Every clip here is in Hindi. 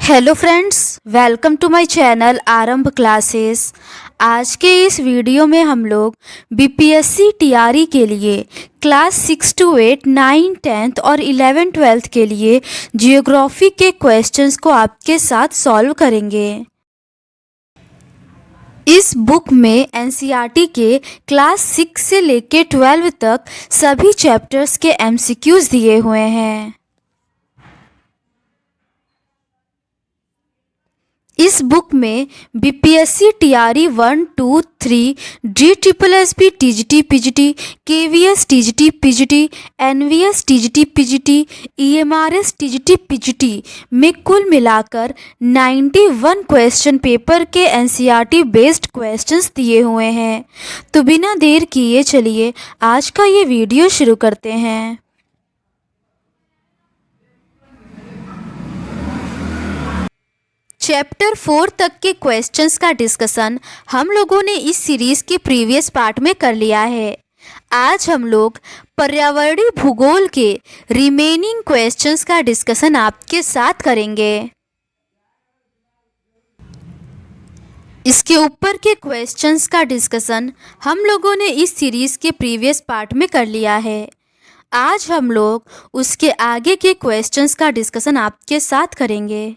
Hello friends, welcome to my channel Aarambh classes. आज के इस वीडियो में हम लोग बीपीएससी टीआरई के लिए क्लास 6 to 8, 9, 10th और 11, 12th के लिए जियोग्राफी के क्वेश्चंस को आपके साथ सॉल्व करेंगे। इस बुक में एनसीईआरटी के क्लास 6 से लेके 12 तक सभी चैप्टर्स के एमसीक्यूज दिए हुए हैं। इस बुक में BPSC TRE 1, 2, 3, DSSB TGT PGT, KVS TGT PGT, NVS TGT PGT, EMRS TGT PGT में कुल मिलाकर 91 क्वेश्चन पेपर के एनसीईआरटी बेस्ड क्वेश्चंस दिए हुए हैं। तो बिना देर किए चलिए आज का ये वीडियो शुरू करते हैं। चैप्टर 4 तक के क्वेश्चंस का डिस्कशन हम लोगों ने इस सीरीज के प्रीवियस पार्ट में कर लिया है। आज हम लोग पर्यावरणीय भूगोल के रिमेनिंग क्वेश्चंस का डिस्कशन आपके साथ करेंगे। इसके ऊपर के क्वेश्चंस का डिस्कशन हम लोगों ने इस सीरीज के प्रीवियस पार्ट में कर लिया है। आज हम लोग उसके आगे के क्वेश्चंस का डिस्कशन आपके साथ करेंगे।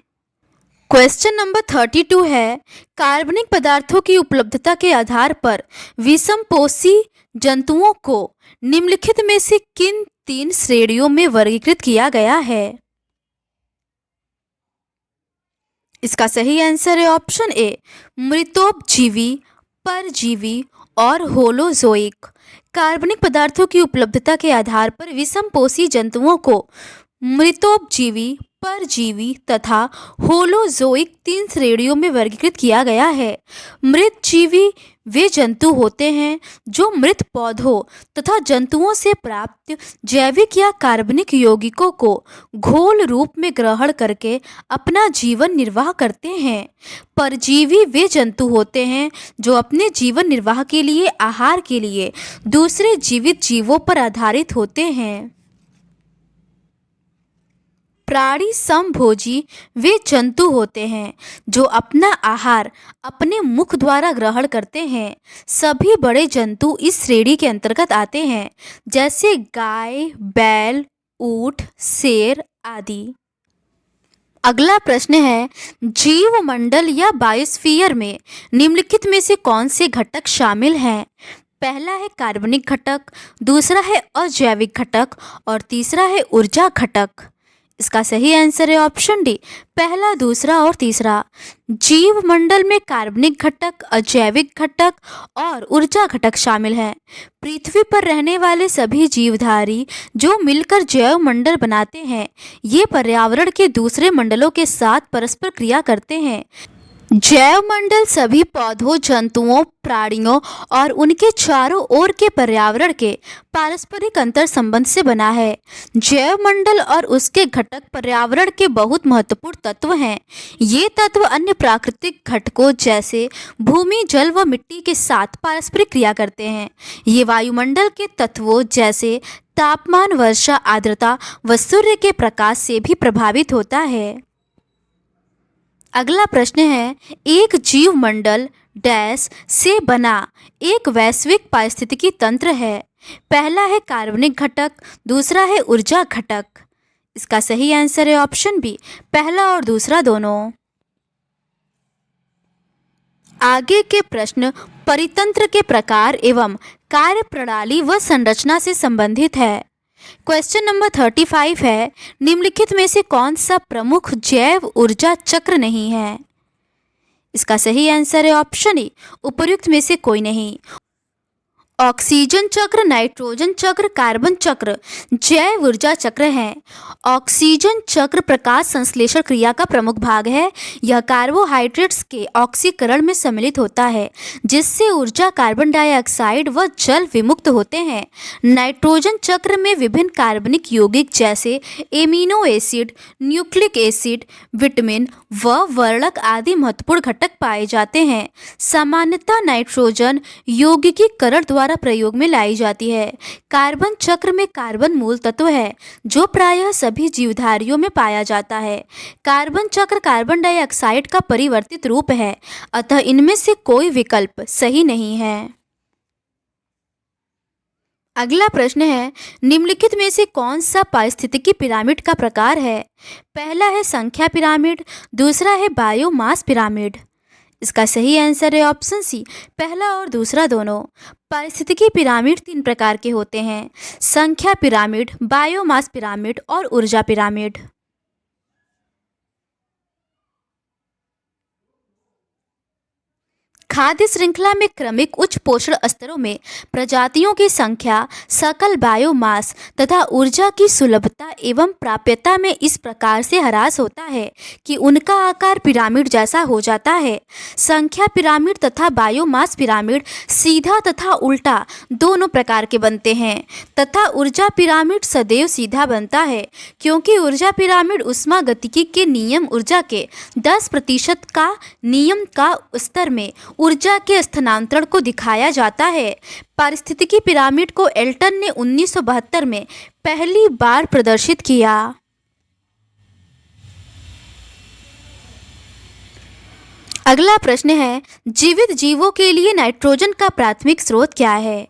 क्वेश्चन नंबर 32 है, कार्बनिक पदार्थों की उपलब्धता के आधार पर विषमपोषी जंतुओं को निम्नलिखित में से किन 3 श्रेणियों में वर्गीकृत किया गया है। इसका सही आंसर है ऑप्शन ए, मृतोपजीवी, परजीवी और होलोजोइक। कार्बनिक पदार्थों की उपलब्धता के आधार पर विषमपोषी जंतुओं को मृतोपजीवी, परजीवी तथा होलोजोइक 3 श्रेणियों में वर्गीकृत किया गया है। मृतजीवी वे जंतु होते हैं जो मृत पौधों तथा जंतुओं से प्राप्त जैविक या कार्बनिक यौगिकों को घोल रूप में ग्रहण करके अपना जीवन निर्वाह करते हैं। परजीवी वे जंतु होते हैं जो अपने जीवन निर्वाह के लिए आहार के लिए दूसरे जीवित जीवों पर आधारित होते हैं। प्राणी समभोजी वे जंतु होते हैं जो अपना आहार अपने मुख द्वारा ग्रहण करते हैं। सभी बड़े जंतु इस श्रेणी के अंतर्गत आते हैं, जैसे गाय, बैल, ऊंट, शेर आदि। अगला प्रश्न है, जीवमंडल या बायोस्फीयर में निम्नलिखित में से कौन से घटक शामिल हैं। पहला है कार्बनिक घटक, दूसरा है अजैविक घटक और तीसरा है ऊर्जा घटक। इसका सही आंसर है ऑप्शन डी, पहला, दूसरा और तीसरा। जीवमंडल में कार्बनिक घटक, अजैविक घटक और ऊर्जा घटक शामिल हैं। पृथ्वी पर रहने वाले सभी जीवधारी जो मिलकर जैव मंडल बनाते हैं, ये पर्यावरण के दूसरे मंडलों के साथ परस्पर क्रिया करते हैं। जैव मंडल सभी पौधों, जंतुओं, प्राणियों और उनके चारों ओर के पर्यावरण के पारस्परिक अंतर संबंध से बना है। जैव मंडल और उसके घटक पर्यावरण के बहुत महत्वपूर्ण तत्व हैं। ये तत्व अन्य प्राकृतिक घटकों जैसे भूमि, जल व मिट्टी के साथ पारस्परिक क्रिया करते हैं। ये वायुमंडल के तत्वों जैसे तापमान, वर्षा, आर्द्रता व सूर्य के प्रकाश से भी प्रभावित होता है। अगला प्रश्न है, एक जीवमंडल डैश से बना एक वैश्विक पारिस्थितिकी तंत्र है। पहला है कार्बनिक घटक, दूसरा है ऊर्जा घटक। इसका सही आंसर है ऑप्शन बी, पहला और दूसरा दोनों। आगे के प्रश्न परितंत्र के प्रकार एवं कार्यप्रणाली व संरचना से संबंधित है। क्वेश्चन नंबर 35 है, निम्नलिखित में से कौन सा प्रमुख जैव ऊर्जा चक्र नहीं है। इसका सही आंसर है ऑप्शन ए, उपर्युक्त में से कोई नहीं। ऑक्सीजन चक्र, नाइट्रोजन चक्र, कार्बन चक्र जैव ऊर्जा चक्र हैं। ऑक्सीजन चक्र प्रकाश संश्लेषण क्रिया का प्रमुख भाग है। यह कार्बोहाइड्रेट्स के ऑक्सीकरण में सम्मिलित होता है, जिससे ऊर्जा कार्बन डाइऑक्साइड व जल विमुक्त होते हैं। नाइट्रोजन चक्र में विभिन्न कार्बनिक यौगिक जैसे amino acid, nucleic acid, vitamin व वर्णक आदि महत्वपूर्ण घटक पाए जाते हैं। सामान्यतः नाइट्रोजन यौगिकीकरण द्वारा द्वारा प्रयोग में लाई जाती है। कार्बन चक्र में कार्बन मूल तत्व है जो प्रायः सभी जीवधारियों में पाया जाता है। कार्बन चक्र कार्बन डाइऑक्साइड का परिवर्तित रूप है, अतः इनमें से कोई विकल्प सही नहीं है। अगला प्रश्न है, निम्नलिखित में से कौन सा पारिस्थितिकी पिरामिड का प्रकार है? पहला है संख्या पिरामिड, दूसरा है बायोमास पिरामिड। इसका सही आंसर है ऑप्शन सी, पहला और दूसरा दोनों। पारिस्थितिकी पिरामिड 3 प्रकार के होते हैं: संख्या पिरामिड, बायोमास पिरामिड और ऊर्जा पिरामिड। खाद्य श्रृंखला में क्रमिक उच्च पोषण स्तरों में प्रजातियों की संख्या, सकल बायोमास तथा ऊर्जा की सुलभता एवं प्राप्यता में इस प्रकार से ह्रास होता है कि उनका आकार पिरामिड जैसा हो जाता है। संख्या पिरामिड तथा बायोमास पिरामिड सीधा तथा उल्टा दोनों प्रकार के बनते हैं तथा ऊर्जा पिरामिड सदैव सीधा बनता है, क्योंकि ऊर्जा पिरामिड ऊष्मागतिकी के नियम ऊर्जा के 10% का नियम का स्तर में ऊर्जा के स्थानांतरण को दिखाया जाता है। पारिस्थितिकी पिरामिड को एल्टन ने 1972 में पहली बार प्रदर्शित किया। अगला प्रश्न है, जीवित जीवों के लिए नाइट्रोजन का प्राथमिक स्रोत क्या है?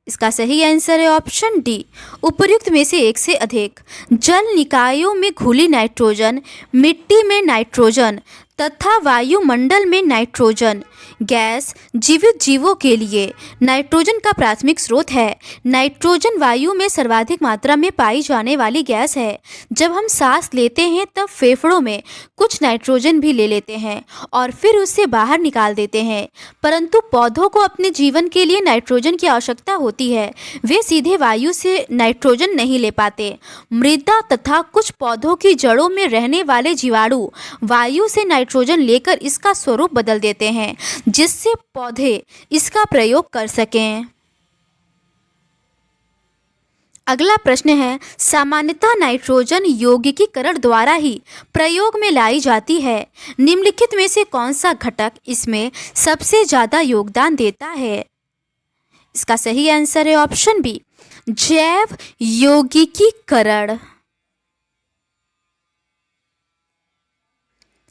इसका सही आंसर है ऑप्शन डी, उपर्युक्त में से एक से अधिक। जल निकायों में घुली नाइट्रोजन, मिट्टी में नाइट्रोजन तथा वायुमंडल में नाइट्रोजन गैस जीवित जीवों के लिए नाइट्रोजन का प्राथमिक स्रोत है। नाइट्रोजन वायु में सर्वाधिक मात्रा में पाई जाने वाली गैस है। जब हम सांस लेते हैं तब फेफड़ों में कुछ नाइट्रोजन भी ले लेते हैं और फिर उसे बाहर निकाल देते हैं, परंतु पौधों को अपने जीवन के लिए नाइट्रोजन की आवश्यकता होती है। वे सीधे वायु से नाइट्रोजन नहीं ले पाते। मृदा तथा कुछ पौधों की जड़ों में रहने वाले जीवाणु वायु से नाइट्रोजन लेकर इसका स्वरूप बदल देते हैं, जिससे पौधे इसका प्रयोग कर सकें। अगला प्रश्न है, सामान्यतः नाइट्रोजन यौगिकीकरण द्वारा ही प्रयोग में लाई जाती है। निम्नलिखित में से कौन सा घटक इसमें सबसे ज़्यादा योगदान देता है? इसका सही आंसर है ऑप्शन बी, जैव यौगिकीकरण।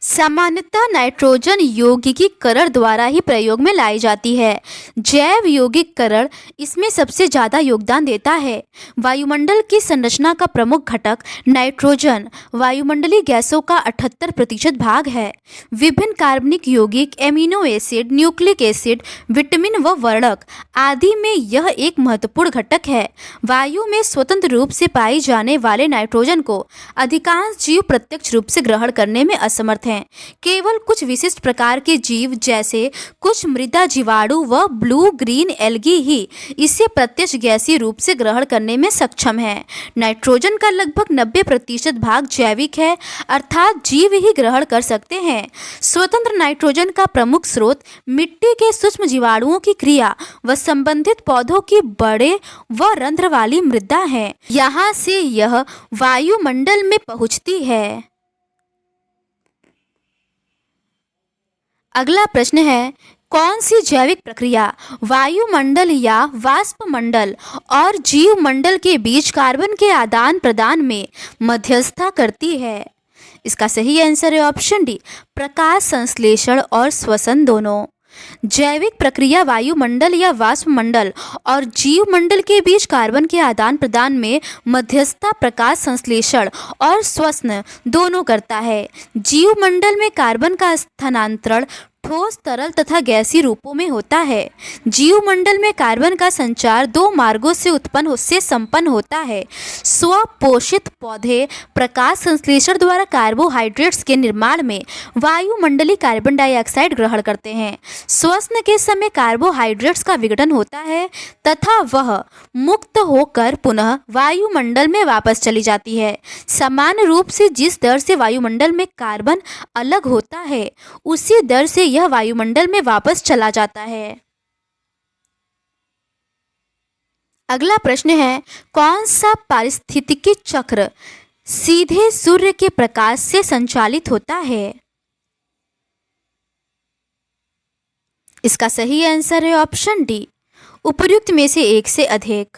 सामान्यतः नाइट्रोजन यौगिकीकरण द्वारा ही प्रयोग में लाई जाती है। जैव यौगिकीकरण इसमें सबसे ज़्यादा योगदान देता है। वायुमंडल की संरचना का प्रमुख घटक नाइट्रोजन वायुमंडलीय गैसों का 78% भाग है। विभिन्न कार्बनिक यौगिक, amino acid, nucleic acid, vitamin व वर्णक आदि में यह एक महत्वपूर्ण घटक है। वायु में स्वतंत्र रूप से पाई जाने वाले नाइट्रोजन को अधिकांश जीव प्रत्यक्ष रूप से ग्रहण करने में असमर्थ हैं। केवल कुछ विशिष्ट प्रकार के जीव जैसे कुछ मृदा जीवाणु व ब्लू ग्रीन एल्गी ही इसे प्रत्यक्ष गैसीय रूप से ग्रहण करने में सक्षम है। नाइट्रोजन का लगभग 90% भाग जैविक है, अर्थात जीव ही ग्रहण कर सकते हैं। स्वतंत्र नाइट्रोजन का प्रमुख स्रोत मिट्टी के सूक्ष्म जीवाणुओं की क्रिया व संबंधित पौधों की बड़े व रंध्र वाली मृदा है। यहाँ से यह वायुमंडल में पहुँचती है। अगला प्रश्न है, कौन सी जैविक प्रक्रिया वायुमंडल या वाष्पमंडल और जीवमंडल के बीच कार्बन के आदान प्रदान में मध्यस्थता करती है? इसका सही आंसर है ऑप्शन डी, प्रकाश संश्लेषण और श्वसन दोनों। जैविक प्रक्रिया वायुमंडल या वाष्पमंडल और जीवमंडल के बीच कार्बन के आदान प्रदान में मध्यस्थता प्रकाश संश्लेषण और श्वसन दोनों करता है। जीवमंडल में कार्बन का स्थानांतरण ठोस, तरल तथा गैसीय रूपों में होता है। जीवमंडल में कार्बन का संचार 2 मार्गों से संपन्न होता है। स्वपोषित पौधे प्रकाश संश्लेषण द्वारा कार्बोहाइड्रेट्स के निर्माण में वायुमंडलीय कार्बन डाइऑक्साइड ग्रहण करते हैं। श्वसन के समय कार्बोहाइड्रेट्स का विघटन होता है तथा वह मुक्त होकर पुनः वायुमंडल में वापस चली जाती है। समान रूप से जिस दर से वायुमंडल में कार्बन अलग होता है, उसी दर से यह वायुमंडल में वापस चला जाता है। अगला प्रश्न है, कौन सा पारिस्थितिकी चक्र सीधे सूर्य के प्रकाश से संचालित होता है? इसका सही आंसर है ऑप्शन डी, उपर्युक्त में से एक से अधिक।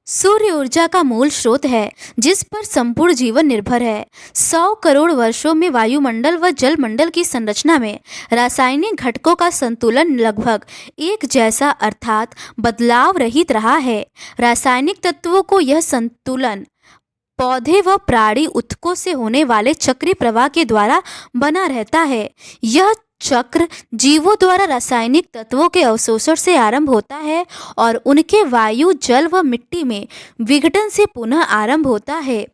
सूर्य ऊर्जा का मूल स्रोत है जिस पर संपूर्ण जीवन निर्भर है। 100 करोड़ वर्षों में वायुमंडल व जलमंडल की संरचना में रासायनिक घटकों का संतुलन लगभग एक जैसा अर्थात बदलाव रहित रहा है। रासायनिक तत्वों को यह संतुलन पौधे व प्राणी ऊतकों से होने वाले चक्रीय प्रवाह के द्वारा बना रहता है। यह चक्र जीवों द्वारा रासायनिक तत्वों के अवशोषण से आरंभ होता है और उनके वायु, जल व मिट्टी में विघटन से पुनः आरंभ होता है।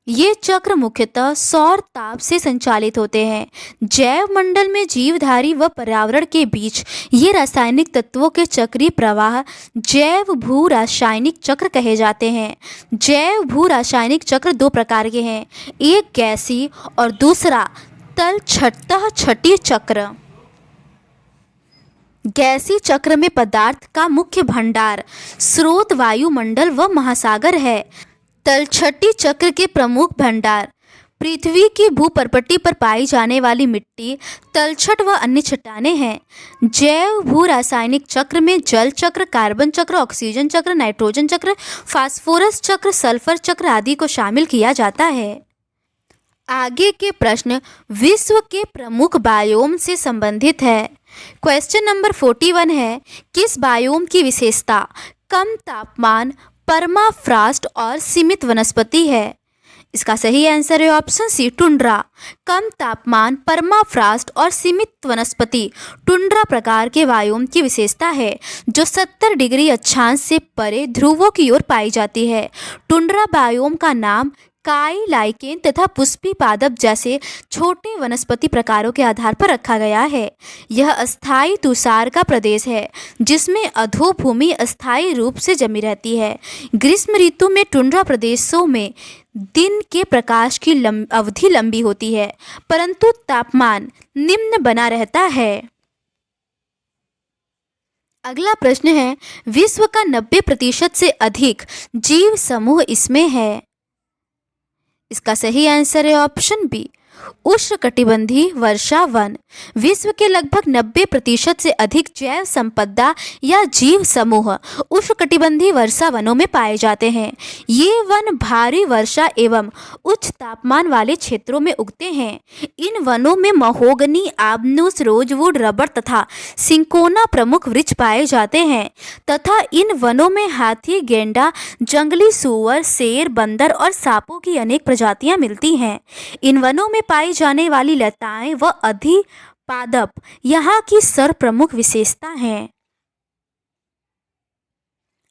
ये चक्र मुख्यतः सौर ताप से संचालित होते हैं। जैव मंडल में जीवधारी व पर्यावरण के बीच ये रासायनिक तत्वों के चक्रीय प्रवाह जैव भू रासायनिक चक्र कहे जाते हैं। जैव भू रासायनिक चक्र दो प्रकार के हैं, एक गैसीय और दूसरा तलछटता छठी चक्र। गैसीय चक्र में पदार्थ का मुख्य भंडार स्रोत वायुमंडल व महासागर है। तलछटी चक्र के प्रमुख भंडार पृथ्वी की भूपर्पटी पर पाई जाने वाली मिट्टी, तलछट व अन्य चट्टानें हैं। जैव भू रासायनिक चक्र में जल चक्र, कार्बन चक्र, ऑक्सीजन चक्र, नाइट्रोजन चक्र, फास्फोरस चक्र, सल्फर चक्र आदि को शामिल किया जाता है। आगे के प्रश्न विश्व के प्रमुख बायोम से संबंधित है। क्वेश्चन नंबर 41 है, किस बायोम की विशेषता कम तापमान, परमाफ्रॉस्ट और सीमित वनस्पति है? इसका सही आंसर है ऑप्शन सी, टुंड्रा। कम तापमान, परमाफ्रॉस्ट और सीमित वनस्पति टुंड्रा प्रकार के बायोम की विशेषता है जो 70 डिग्री अक्षांश से परे ध्रुवों की ओर पाई जाती है। टुंड्रा बायोम का नाम काई, लाइकेन तथा पुष्पी पादप जैसे छोटे वनस्पति प्रकारों के आधार पर रखा गया है। यह अस्थायी तुषार का प्रदेश है जिसमें अधोभूमि अस्थायी रूप से जमी रहती है। ग्रीष्म ऋतु में टुंड्रा प्रदेशों में दिन के प्रकाश की अवधि लंबी होती है परंतु तापमान निम्न बना रहता है। अगला प्रश्न है, विश्व का 90% से अधिक जीव समूह इसमें है। इसका सही आंसर है ऑप्शन बी, उष्णकटिबंधीय वर्षा वन। विश्व के लगभग 90% से अधिक जैव संपदा या जीव समूह उष्णकटिबंधीय वर्षा वनों में पाए जाते हैं। ये वन भारी वर्षा एवं उच्च तापमान वाले क्षेत्रों में उगते हैं। इन वनों में महोगनी, आबनूस, रोजवुड, रबर तथा सिंकोना प्रमुख वृक्ष पाए जाते हैं तथा इन वनों में हाथी, गेंडा, जंगली सूअर, शेर, बंदर और सांपों की अनेक प्रजातियां मिलती हैं। इन वनों में पाई जाने वाली लताएं व अधिपादप यहाँ की सर्वप्रमुख विशेषता हैं।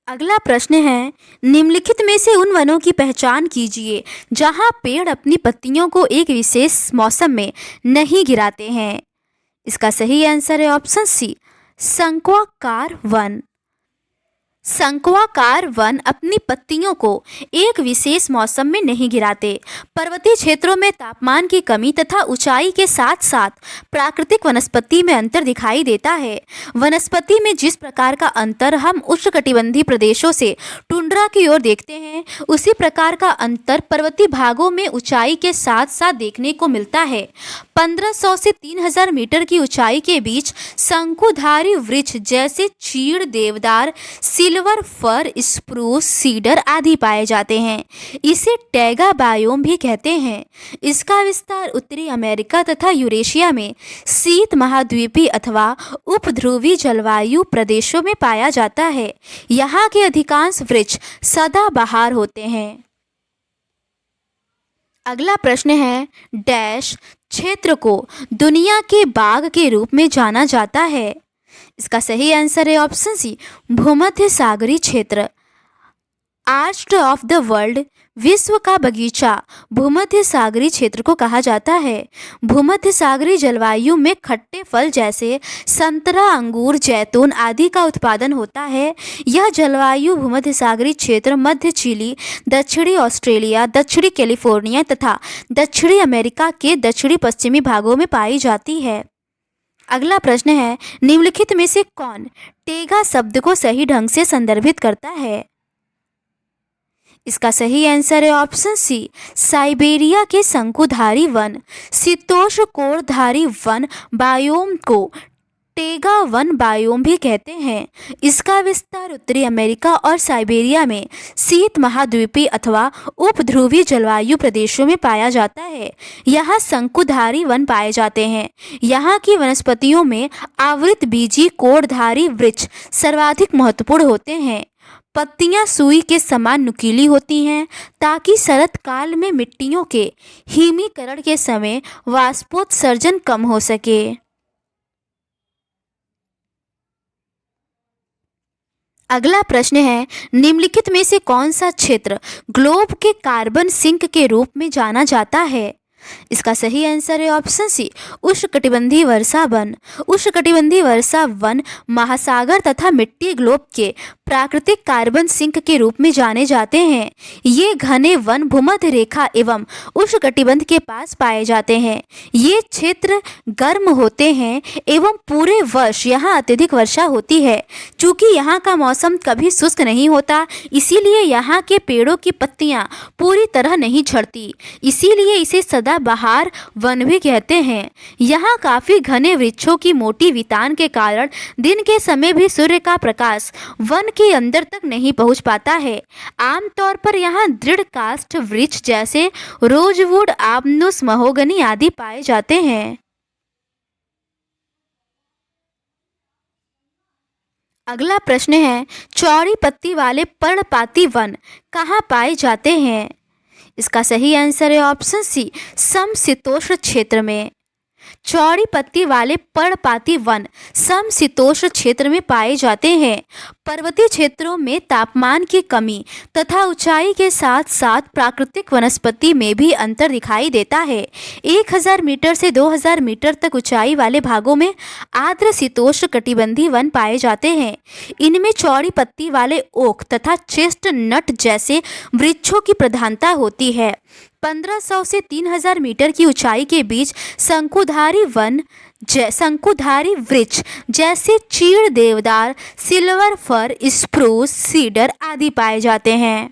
अगला प्रश्न है, निम्नलिखित में से उन वनों की पहचान कीजिए जहां पेड़ अपनी पत्तियों को एक विशेष मौसम में नहीं गिराते हैं। इसका सही आंसर है ऑप्शन सी, शंक्वाकार वन। शंक्वाकार वन अपनी पत्तियों को एक विशेष मौसम में नहीं गिराते। पर्वतीय क्षेत्रों में तापमान की कमी तथा ऊंचाई के साथ साथ प्राकृतिक वनस्पति में अंतर दिखाई देता है। वनस्पति में जिस प्रकार का अंतर हम उष्णकटिबंधीय प्रदेशों से टुंड्रा की ओर देखते हैं, उसी प्रकार का अंतर पर्वतीय भागों में ऊंचाई के साथ साथ देखने को मिलता है। 1500 से 3000 मीटर की ऊंचाई के बीच शंकुधारी वृक्ष जैसे चीड़, देवदार, सिल्वर फर, स्प्रूस, सीडर आदि पाए जाते हैं। इसे टैगा बायोम भी कहते हैं। इसका विस्तार उत्तरी अमेरिका तथा यूरेशिया में शीत महाद्वीपीय अथवा उपध्रुवी जलवायु प्रदेशों में पाया जाता है। यहाँ के अधिकांश वृक्ष सदाबहार होते हैं। अगला प्रश्न है, डैश क्षेत्र को दुनिया के बाघ के रूप में जाना जाता है। इसका सही आंसर है ऑप्शन सी, भूमध्य सागरीय क्षेत्र। आर्च ऑफ द वर्ल्ड, विश्व का बगीचा भूमध्य सागरीय क्षेत्र को कहा जाता है। भूमध्य सागरीय जलवायु में खट्टे फल जैसे संतरा, अंगूर, जैतून आदि का उत्पादन होता है। यह जलवायु भूमध्य सागरीय क्षेत्र मध्य चिली, दक्षिणी ऑस्ट्रेलिया, दक्षिणी कैलिफोर्निया तथा दक्षिणी अमेरिका के दक्षिणी पश्चिमी भागों में पाई जाती है। अगला प्रश्न है, निम्नलिखित में से कौन टेगा शब्द को सही ढंग से संदर्भित करता है? इसका सही आंसर है ऑप्शन सी, साइबेरिया के शंकुधारी वन। शीतोष्ण कोरधारी वन बायोम को टेगा वन बायोम भी कहते हैं। इसका विस्तार उत्तरी अमेरिका और साइबेरिया में शीत महाद्वीपीय अथवा उपध्रुवीय जलवायु प्रदेशों में पाया जाता है। यहाँ शंकुधारी वन पाए जाते हैं। यहाँ की वनस्पतियों में आवृत बीजी कोड़धारी वृक्ष सर्वाधिक महत्वपूर्ण होते हैं। पत्तियां सुई के समान नुकीली होती हैं ताकि शरत काल में मिट्टियों के हिमीकरण के समय वाष्पोत्सर्जन कम हो सके। अगला प्रश्न है, निम्नलिखित में से कौन सा क्षेत्र ग्लोब के कार्बन सिंक के रूप में जाना जाता है? इसका सही आंसर है ऑप्शन सी, उष्णकटिबंधीय वर्षा वन। उष्णकटिबंधीय वर्षा वन महासागर तथा मिट्टी ग्लोब के प्राकृतिक कार्बन सिंक के रूप में जाने जाते हैं। ये घने वन भूमध्य रेखा एवं उष्णकटिबंध के पास पाए जाते हैं। ये क्षेत्र गर्म होते हैं एवं पूरे वर्ष यहाँ अत्यधिक वर्षा होती है। चूँकि यहाँ का मौसम कभी शुष्क नहीं होता, इसीलिए यहाँ के पेड़ों की पत्तियाँ पूरी तरह नहीं झड़ती, इसीलिए इसे सदाबहार वन भी कहते हैं। यहाँ काफ़ी घने वृक्षों की मोटी वितान के कारण दिन के समय भी सूर्य का प्रकाश वन के अंदर तक नहीं पहुँच पाता है। आमतौर पर यहाँ दृढ़ काष्ठ वृक्ष जैसे रोजवुड, आमनुस, महोगनी आदि पाए जाते हैं। अगला प्रश्न है, चौड़ी पत्ती वाले पर्णपाती वन कहाँ पाए जाते हैं? इसका सही आंसर है ऑप्शन सी, समशीतोष्ण क्षेत्र में। चौड़ी पत्ती वाले पर्णपाती वन समशीतोष्ण क्षेत्र में पाए जाते हैं। पर्वतीय क्षेत्रों में तापमान की कमी तथा ऊंचाई के साथ साथ प्राकृतिक वनस्पति में भी अंतर दिखाई देता है। 1000 मीटर से 2000 मीटर तक ऊंचाई वाले भागों में आर्द्र शीतोष्ण कटिबंधीय वन पाए जाते हैं। इनमें चौड़ी पत्ती वाले ओक तथा चेस्टनट जैसे वृक्षों की प्रधानता होती है। 1500 से 3000 मीटर की ऊंचाई के बीच शंकुधारी वृक्ष जैसे चीड़, देवदार, सिल्वर फर, स्प्रूस, सीडर आदि पाए जाते हैं।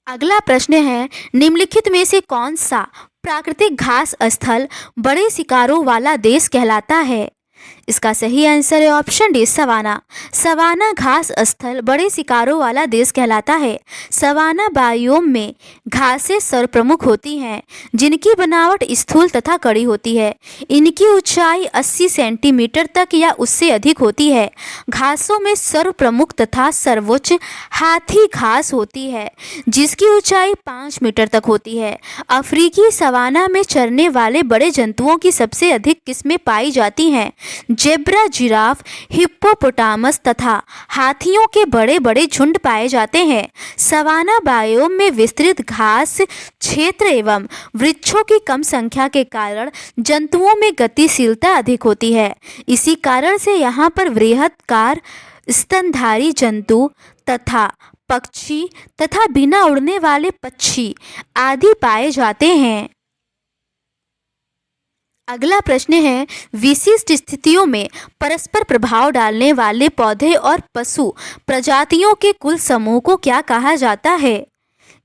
अगला प्रश्न है, निम्नलिखित में से कौन सा प्राकृतिक घास स्थल बड़े शिकारों वाला देश कहलाता है? इसका सही आंसर है ऑप्शन डी, सवाना। सवाना घास स्थल बड़े शिकारों वाला देश कहलाता है। सवाना बायोम में घासें सर्वप्रमुख होती हैं, जिनकी बनावट स्थूल तथा कड़ी होती है। इनकी ऊंचाई 80 सेंटीमीटर तक या उससे अधिक होती है। घासों में सर्वप्रमुख तथा सर्वोच्च हाथी घास होती है, जिसकी ऊंचाई 5 मीटर तक होती है। अफ्रीकी सवाना में चरने वाले बड़े जंतुओं की सबसे अधिक किस्में पाई जाती हैं। जेब्रा, जिराफ, हिप्पोपोटामस तथा हाथियों के बड़े बड़े झुंड पाए जाते हैं। सवाना बायोम में विस्तृत घास क्षेत्र एवं वृक्षों की कम संख्या के कारण जंतुओं में गतिशीलता अधिक होती है। इसी कारण से यहाँ पर वृहदाकार स्तनधारी जंतु तथा पक्षी तथा बिना उड़ने वाले पक्षी आदि पाए जाते हैं। अगला प्रश्न है, विशिष्ट स्थितियों में परस्पर प्रभाव डालने वाले पौधे और पशु प्रजातियों के कुल समूह को क्या कहा जाता है?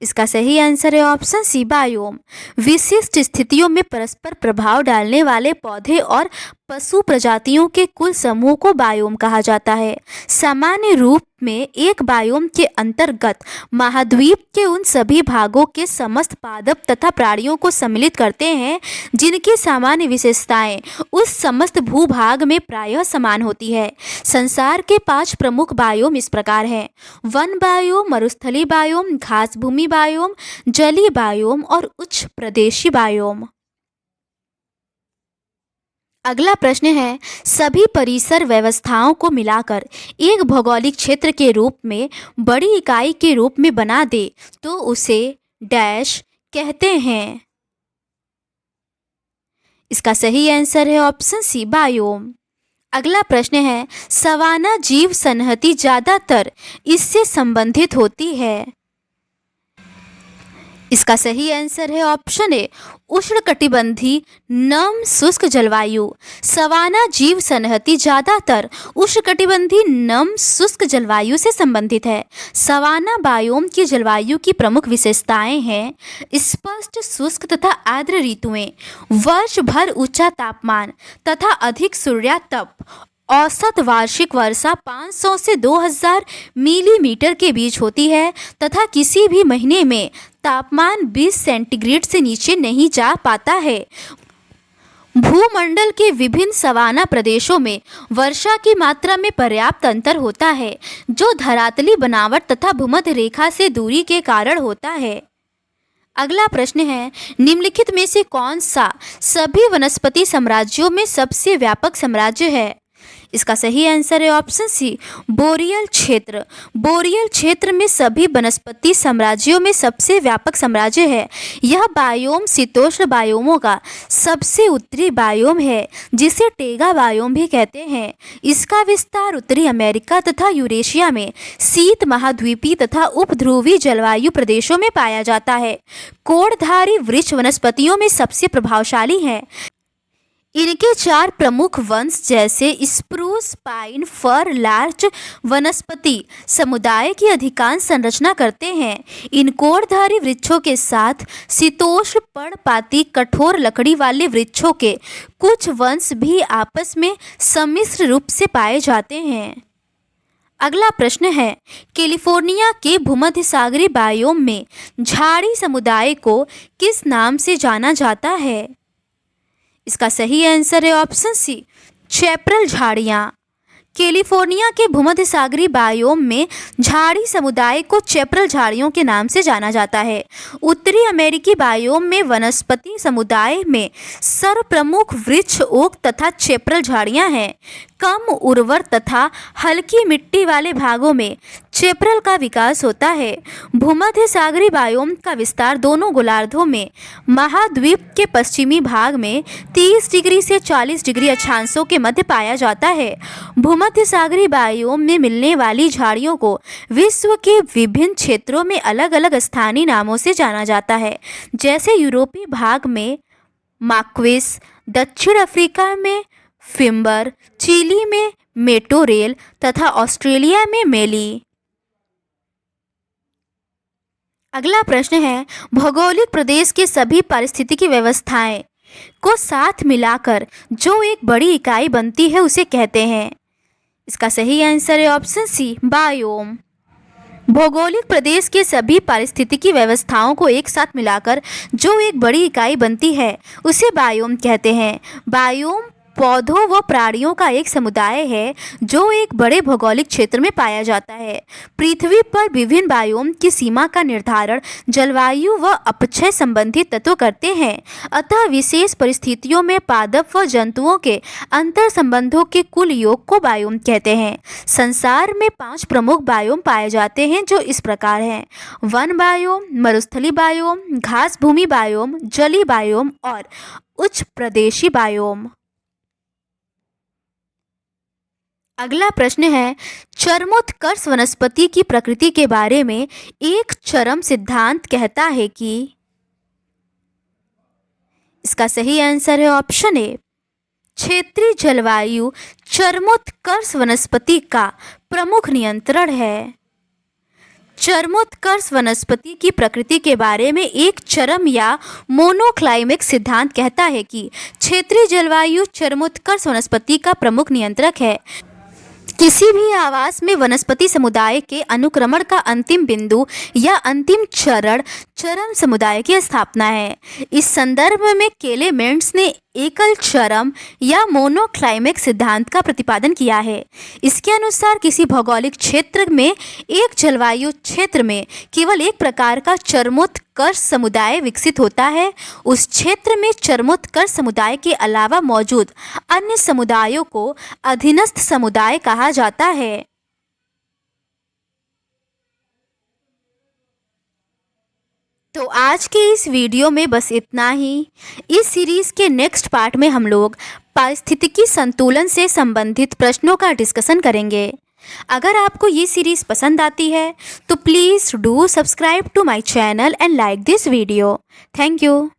इसका सही आंसर है ऑप्शन सी, बायोम। विशिष्ट स्थितियों में परस्पर प्रभाव डालने वाले पौधे और पशु प्रजातियों के कुल समूह को बायोम कहा जाता है। सामान्य रूप में एक बायोम के अंतर्गत महाद्वीप के उन सभी भागों के समस्त पादप तथा प्राणियों को सम्मिलित करते हैं जिनकी सामान्य विशेषताएं उस समस्त भूभाग में प्रायः समान होती है। संसार के 5 प्रमुख बायोम इस प्रकार हैं: वन बायोम, मरुस्थलीय बायोम, घास भूमि बायोम, जलीय बायोम और उच्च प्रदेशीय बायोम। अगला प्रश्न है, सभी परिसर व्यवस्थाओं को मिलाकर एक भौगोलिक क्षेत्र के रूप में बड़ी इकाई के रूप में बना दे तो उसे डैश कहते हैं। इसका सही आंसर है ऑप्शन सी, बायोम। अगला प्रश्न है, सवाना जीव संहति ज़्यादातर इससे संबंधित होती है। इसका सही आंसर है ऑप्शन ए, उष्णकटिबंधीय नम शुष्क जलवायु। सवाना जीव सन्नहती ज्यादातर उष्णकटिबंधीय नम शुष्क जलवायु से संबंधित है। सवाना बायोम की जलवायु की प्रमुख विशेषताएं हैं स्पष्ट शुष्क तथा आर्द्र ऋतुएं, वर्ष भर ऊंचा तापमान तथा अधिक सूर्यातप, औसत वार्षिक वर्षा 500 से 2000 मिलीमीटर के बीच होती है तथा किसी भी महीने में तापमान 20 सेंटीग्रेड से नीचे नहीं जा पाता है। भूमंडल के विभिन्न सवाना प्रदेशों में वर्षा की मात्रा में पर्याप्त अंतर होता है, जो धरातली बनावट तथा भूमध्य रेखा से दूरी के कारण होता है। अगला प्रश्न है, निम्नलिखित में से कौन सा सभी वनस्पति साम्राज्यों में सबसे व्यापक साम्राज्य है? इसका सही आंसर है ऑप्शन सी, बोरियल क्षेत्र। बोरियल क्षेत्र में सभी वनस्पति साम्राज्यों में सबसे व्यापक साम्राज्य है। यह बायोम शीतोष्ण बायोमों का सबसे उत्तरी बायोम है, जिसे टेगा बायोम भी कहते हैं। इसका विस्तार उत्तरी अमेरिका तथा यूरेशिया में शीत महाद्वीपीय तथा उपध्रुवीय जलवायु प्रदेशों में पाया जाता है। कोड़धारी वृक्ष वनस्पतियों में सबसे प्रभावशाली हैं। इनके 4 प्रमुख वंश जैसे स्प्रूस, पाइन, फर, लार्च वनस्पति समुदाय की अधिकांश संरचना करते हैं। इन कोड़धारी वृक्षों के साथ शीतोष्ण पर्णपाती कठोर लकड़ी वाले वृक्षों के कुछ वंश भी आपस में सम्मिश्र रूप से पाए जाते हैं। अगला प्रश्न है, कैलिफोर्निया के भूमध्यसागरीय बायोम में झाड़ी समुदाय को किस नाम से जाना जाता है? इसका सही आंसर है ऑप्शन सी, चैप्रल झाड़ियाँ। कैलिफोर्निया के भूमध्यसागरीय बायोम में झाड़ी समुदाय को चैप्रल झाड़ियों के नाम से जाना जाता है। उत्तरी अमेरिकी बायोम में वनस्पति समुदाय में सर्वप्रमुख वृक्ष ओक तथा चैप्रल झाड़ियाँ हैं। कम उर्वर तथा हल्की मिट्टी वाले भागों में चैप्रल का विकास होता है। भूमध्य सागरीय बायोम का विस्तार दोनों गोलार्धों में महाद्वीप के पश्चिमी भाग में 30 डिग्री से 40 डिग्री अक्षांशों के मध्य पाया जाता है। भूमध्य सागरीय बायोम में मिलने वाली झाड़ियों को विश्व के विभिन्न क्षेत्रों में अलग अलग स्थानीय नामों से जाना जाता है, जैसे यूरोपीय भाग में माक्विस, दक्षिण अफ्रीका में फिम्बर, चिली में मेटोरेल तथा ऑस्ट्रेलिया में मेली। अगला प्रश्न है, भौगोलिक प्रदेश के सभी पारिस्थितिकी व्यवस्थाएं को साथ मिलाकर जो एक बड़ी इकाई बनती है उसे कहते हैं। इसका सही आंसर है ऑप्शन सी, बायोम। भौगोलिक प्रदेश के सभी पारिस्थितिकी व्यवस्थाओं को एक साथ मिलाकर जो एक बड़ी इकाई बनती है उसे बायोम कहते हैं। बायोम पौधों व प्राणियों का एक समुदाय है जो एक बड़े भौगोलिक क्षेत्र में पाया जाता है। पृथ्वी पर विभिन्न बायोम की सीमा का निर्धारण जलवायु व अपक्षय संबंधी तत्व करते हैं। अतः विशेष परिस्थितियों में पादप व जंतुओं के अंतर संबंधों के कुल योग को बायोम कहते हैं। संसार में 5 प्रमुख बायोम पाए जाते हैं जो इस प्रकार हैं: वन बायोम, मरुस्थलीय बायोम, घास भूमि बायोम, जलीय बायोम और उच्च प्रदेशीय बायोम। अगला प्रश्न है, चरमोत्कर्ष वनस्पति की प्रकृति के बारे में एक चरम सिद्धांत कहता है कि। इसका सही आंसर है ऑप्शन ए, क्षेत्रीय जलवायु चरमोत्कर्ष वनस्पति का प्रमुख नियंत्रण है। चरमोत्कर्ष वनस्पति की प्रकृति के बारे में एक चरम या मोनोक्लाइमेक्स सिद्धांत कहता है कि क्षेत्रीय जलवायु चरमोत्कर्ष वनस्पति का प्रमुख नियंत्रक है। किसी भी आवास में वनस्पति समुदाय के अनुक्रमण का अंतिम बिंदु या अंतिम चरण चरम समुदाय की स्थापना है। इस संदर्भ में क्लेमेंट्स ने एकल चरम या मोनोक्लाइमेक्स सिद्धांत का प्रतिपादन किया है। इसके अनुसार किसी भौगोलिक क्षेत्र में एक जलवायु क्षेत्र में केवल एक प्रकार का चरमोत्कर्ष समुदाय विकसित होता है। उस क्षेत्र में चरमोत्कर्ष समुदाय के अलावा मौजूद अन्य समुदायों को अधीनस्थ समुदाय कहा जाता है। तो आज के इस वीडियो में बस इतना ही। इस सीरीज़ के नेक्स्ट पार्ट में हम लोग पारिस्थितिकी संतुलन से संबंधित प्रश्नों का डिस्कशन करेंगे। अगर आपको ये सीरीज़ पसंद आती है तो please do subscribe to my channel and like this video. Thank you.